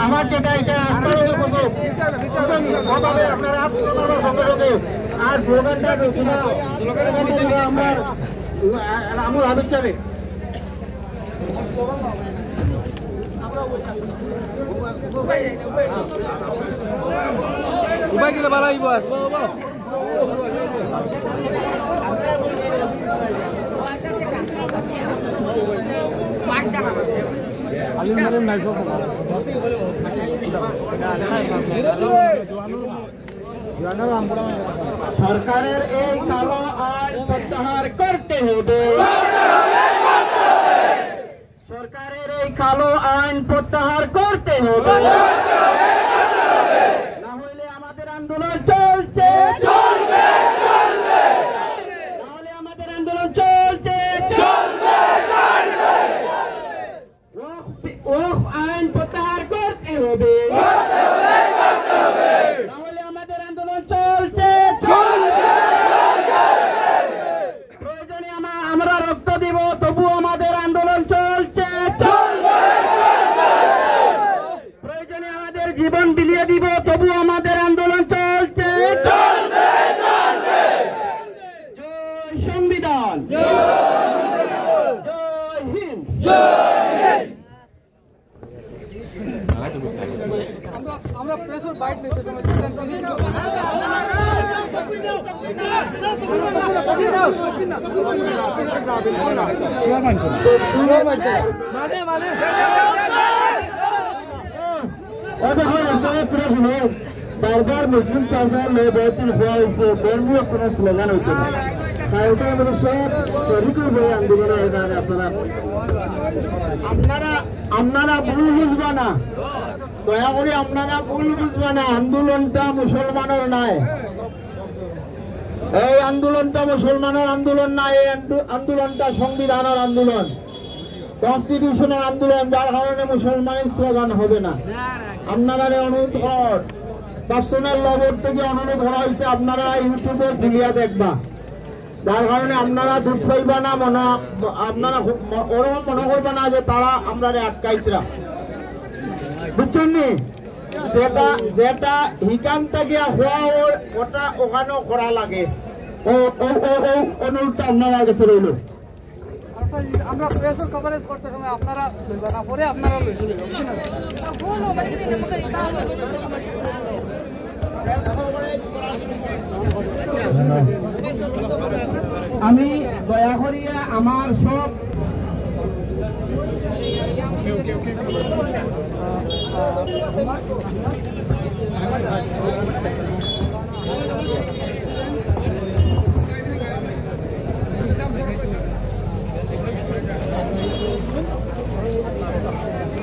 আমার যেটা এটা আপনারা সঙ্গে সঙ্গে আর স্লোগানটা আমরা আমুল হাবিব চাবে উপায় গেলে ভালো হইব সরকারের এই কালো আইন প্রত্যাহার করতে হবে সরকারের এই কালো আইন প্রত্যাহার করতে হবে না হইলে আমাদের আন্দোলন চলছে না হলে আমাদের আন্দোলন চলছে ওয়াকফ আইন প্রত্যাহার করতে হবে না হলে আমাদের আন্দোলন চলছে প্রয়োজনে আমরা রক্ত দিব তবু আমাদের আন্দোলন চলছে প্রয়োজনে আমাদের জীবন বিলিয়ে দিব তবু আমাদের আন্দোলন চলছে জয় সংবিধান জয় হিন্দ আমরা প্রেসার বাইট নিতে বারবার মুসলিম কাউন্সিল ধর্মীয় কোন স্লোগান হচ্ছে না সব শরিক আন্দোলনে আপনারা ভুল বুঝবা না দয়া করে আপনারা ভুল বুঝবা না আন্দোলনটা মুসলমানের নয় এই আন্দোলনটা মুসলমানের আন্দোলন না এই আন্দোলনটা সংবিধানের আন্দোলন কনস্টিটিউশনের আন্দোলন যার কারণে মুসলমানের স্লোগান হবে না আপনারা অনুরোধ কর পার্সোনাল লবর থেকে অনুরোধ করা হয়েছে আপনারা ইউটিউবে ভিডিও দেখবা যার কারণে আপনারা দুধ পাইবা না আপনারা ওরকম মনে করবা না যে তারা আমরা আটকাইতরা বুঝছেন নি যেটা যেটা হিকান থেকে হওয়া ওটা ওখানেও করা লাগে ও ও ও ও অনুরোধটা আপনারা কাছে রইল আমরা প্রেসার কভারেজ করতে সময় আপনারা না পরে আপনারা আমি দয়া করিয়া আমার সব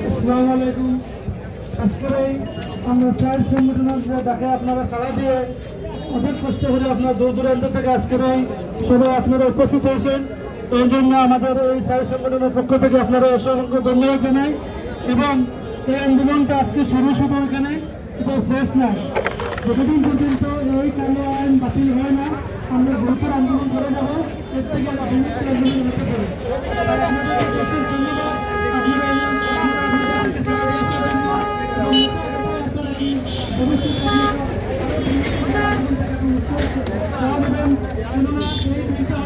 আসসালামু আলাইকুম আজকে আমরা চার সংগঠনের ডাকে আপনারা সাড়া দিয়ে অনেক কষ্ট করে আপনার দূর দূরান্ত থেকে আজকে সবাই আপনারা উপস্থিত হয়েছেন এই জন্য আমাদের এই চার সংগঠনের পক্ষ থেকে আপনারা অসংখ্য ধন্যবাদ জানাই এবং এই আন্দোলনটা আজকে শুরু এখানে শেষ নাই যতদিন পর্যন্ত এই কালো আইন বাতিল হয় না আমরা গুরুতর আন্দোলন করে যাবো এর থেকে আন্দোলন হতে পারে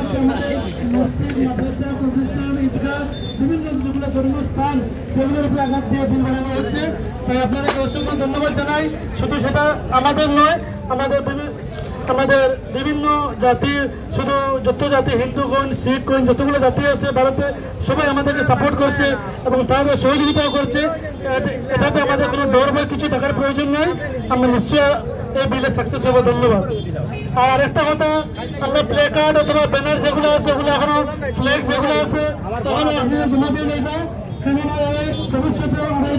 ধন্যবাদ মসজিদ মাদ্রাসা প্রতিষ্ঠান ঈদগাহ বিভিন্ন যেগুলো ধর্মস্থান সেগুলোর উপরে আঘাত দিয়ে বিল বানানো হচ্ছে তাই আপনাদেরকে অসংখ্য ধন্যবাদ জানাই শুধু সেটা আমাদের নয় আমাদের বিভিন্ন জাতির শুধু যত জাতি হিন্দুগণ শিখগণ যতগুলো জাতি আছে ভারতে সবাই আমাদেরকে সাপোর্ট করছে এবং তাদের সহযোগিতাও করছে এটাতে আমাদের কোনো ডর বা কিছু থাকার প্রয়োজন নয় আমরা নিশ্চয় এই বিলে সাকসেস হবো ধন্যবাদ আর একটা কথা আমরা প্লে কার্ড অথবা ব্যানার যেগুলো আছে ওগুলো এখনো ফ্ল্যাগ যেগুলো আছে তখন আপনারা জমা দিয়ে নেই ভবিষ্যতে